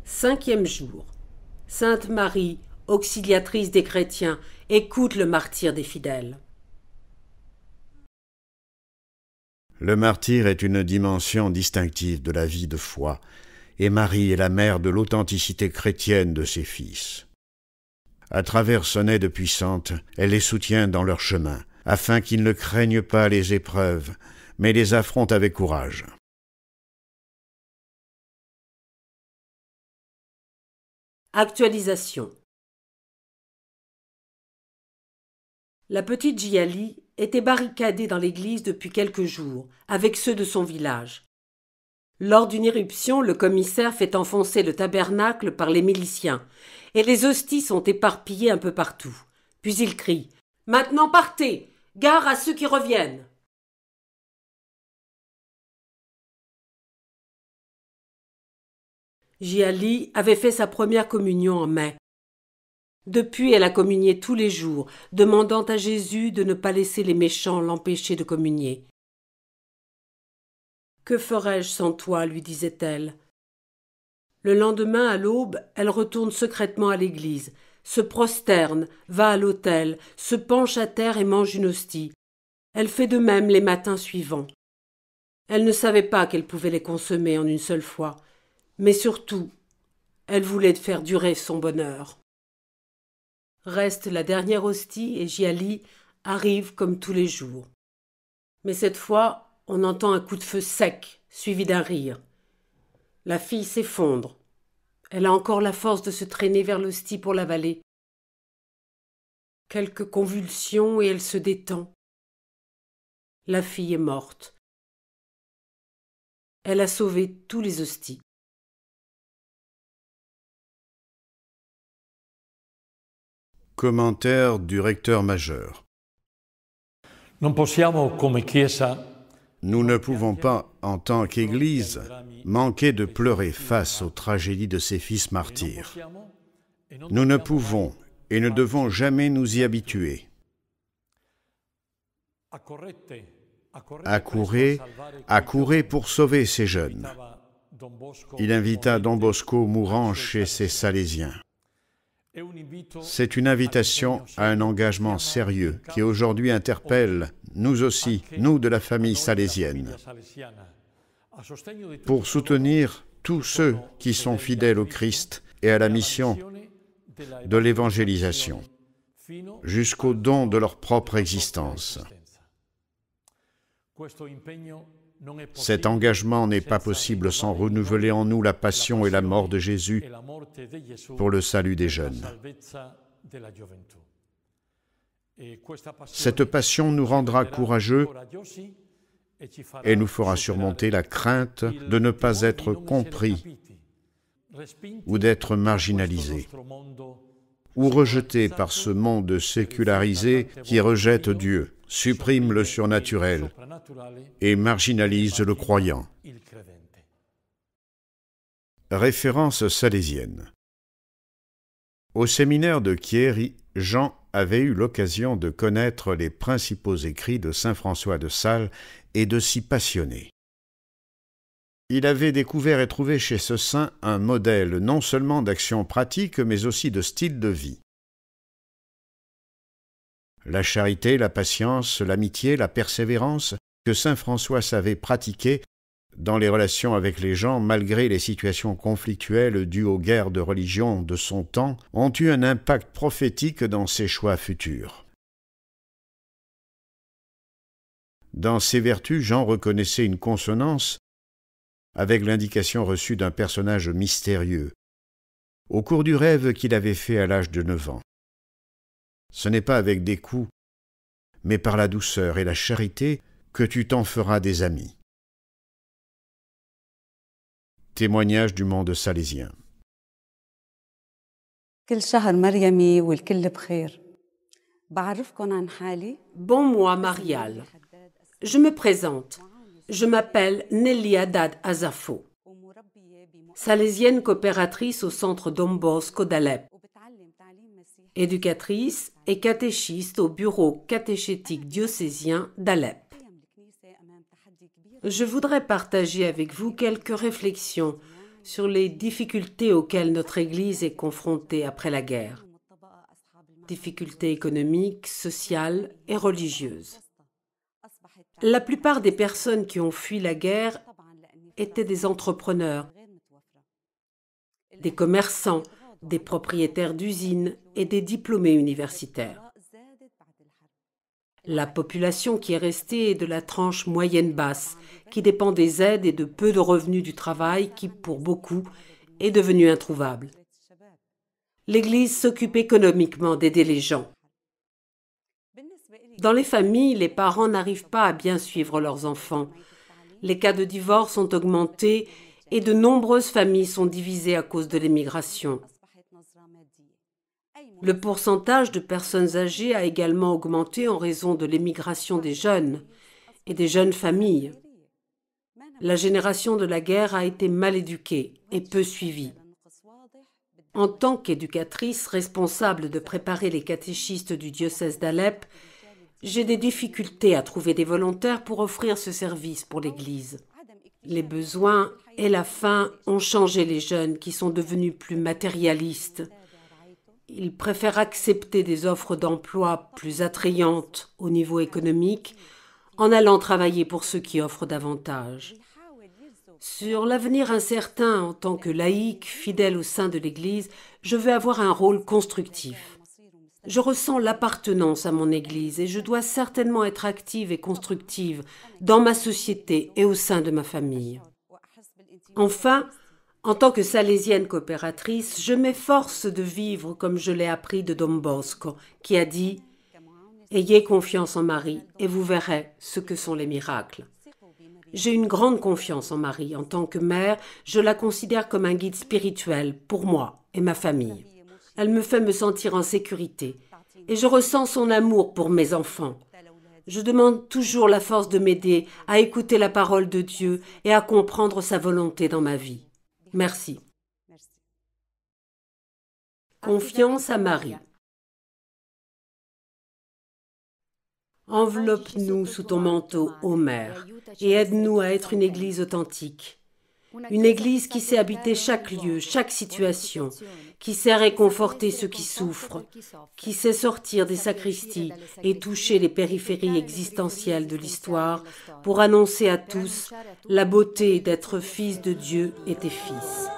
Cinquième jour. Sainte Marie, auxiliatrice des chrétiens, écoute le martyre des fidèles. Le martyre est une dimension distinctive de la vie de foi, et Marie est la mère de l'authenticité chrétienne de ses fils. À travers son aide puissante, elle les soutient dans leur chemin, afin qu'ils ne craignent pas les épreuves, mais les affrontent avec courage. Actualisation. La petite Djiali était barricadée dans l'église depuis quelques jours, avec ceux de son village. Lors d'une irruption, le commissaire fait enfoncer le tabernacle par les miliciens, et les hosties sont éparpillées un peu partout. Puis il crie « Maintenant partez! Gare à ceux qui reviennent !» Djiali avait fait sa première communion en mai. Depuis, elle a communié tous les jours, demandant à Jésus de ne pas laisser les méchants l'empêcher de communier. « Que ferais-je sans toi ?» lui disait-elle. Le lendemain, à l'aube, elle retourne secrètement à l'église, se prosterne, va à l'autel, se penche à terre et mange une hostie. Elle fait de même les matins suivants. Elle ne savait pas qu'elle pouvait les consommer en une seule fois, mais surtout, elle voulait faire durer son bonheur. Reste la dernière hostie et Djiali arrive comme tous les jours. Mais cette fois, on entend un coup de feu sec, suivi d'un rire. La fille s'effondre. Elle a encore la force de se traîner vers l'hostie pour l'avaler. Quelques convulsions et elle se détend. La fille est morte. Elle a sauvé tous les hosties. Commentaire du recteur majeur. Nous ne pouvons pas, en tant qu'Église, manquer de pleurer face aux tragédies de ces fils martyrs. Nous ne pouvons et ne devons jamais nous y habituer. Accourez pour sauver ces jeunes. Il invita Don Bosco mourant chez ses Salésiens. C'est une invitation à un engagement sérieux qui aujourd'hui interpelle, nous aussi, nous de la famille salésienne, pour soutenir tous ceux qui sont fidèles au Christ et à la mission de l'évangélisation, jusqu'au don de leur propre existence. Cet engagement n'est pas possible sans renouveler en nous la passion et la mort de Jésus pour le salut des jeunes. Cette passion nous rendra courageux et nous fera surmonter la crainte de ne pas être compris ou d'être marginalisés ou rejetés par ce monde sécularisé qui rejette Dieu, supprime le surnaturel et marginalise le croyant. Référence salésienne. Au séminaire de Chieri, Jean avait eu l'occasion de connaître les principaux écrits de saint François de Sales et de s'y passionner. Il avait découvert et trouvé chez ce saint un modèle non seulement d'action pratique, mais aussi de style de vie. La charité, la patience, l'amitié, la persévérance que saint François savait pratiquer dans les relations avec les gens malgré les situations conflictuelles dues aux guerres de religion de son temps ont eu un impact prophétique dans ses choix futurs. Dans ses vertus, Jean reconnaissait une consonance avec l'indication reçue d'un personnage mystérieux au cours du rêve qu'il avait fait à l'âge de 9 ans. Ce n'est pas avec des coups, mais par la douceur et la charité que tu t'en feras des amis. Témoignage du monde salésien. Bon mois marial. Je me présente. Je m'appelle Nelly Haddad Azafo, salésienne coopératrice au centre Don Bosco d'Alep, éducatrice et catéchiste au bureau catéchétique diocésain d'Alep. Je voudrais partager avec vous quelques réflexions sur les difficultés auxquelles notre Église est confrontée après la guerre. Difficultés économiques, sociales et religieuses. La plupart des personnes qui ont fui la guerre étaient des entrepreneurs, des commerçants, des propriétaires d'usines et des diplômés universitaires. La population qui est restée est de la tranche moyenne-basse, qui dépend des aides et de peu de revenus du travail qui, pour beaucoup, est devenu introuvable. L'Église s'occupe économiquement d'aider les gens. Dans les familles, les parents n'arrivent pas à bien suivre leurs enfants. Les cas de divorce ont augmenté et de nombreuses familles sont divisées à cause de l'émigration. Le pourcentage de personnes âgées a également augmenté en raison de l'émigration des jeunes et des jeunes familles. La génération de la guerre a été mal éduquée et peu suivie. En tant qu'éducatrice responsable de préparer les catéchistes du diocèse d'Alep, j'ai des difficultés à trouver des volontaires pour offrir ce service pour l'Église. Les besoins et la faim ont changé les jeunes qui sont devenus plus matérialistes. Ils préfèrent accepter des offres d'emploi plus attrayantes au niveau économique en allant travailler pour ceux qui offrent davantage. Sur l'avenir incertain, en tant que laïque, fidèle au sein de l'Église, je veux avoir un rôle constructif. Je ressens l'appartenance à mon Église et je dois certainement être active et constructive dans ma société et au sein de ma famille. Enfin, en tant que salésienne coopératrice, je m'efforce de vivre comme je l'ai appris de Don Bosco, qui a dit « Ayez confiance en Marie et vous verrez ce que sont les miracles ». J'ai une grande confiance en Marie. En tant que mère, je la considère comme un guide spirituel pour moi et ma famille. Elle me fait me sentir en sécurité et je ressens son amour pour mes enfants. Je demande toujours la force de m'aider à écouter la parole de Dieu et à comprendre sa volonté dans ma vie. Merci. Confiance à Marie. Enveloppe-nous sous ton manteau, ô Mère, et aide-nous à être une Église authentique. Une Église qui sait habiter chaque lieu, chaque situation, qui sait réconforter ceux qui souffrent, qui sait sortir des sacristies et toucher les périphéries existentielles de l'histoire pour annoncer à tous la beauté d'être fils de Dieu et tes fils.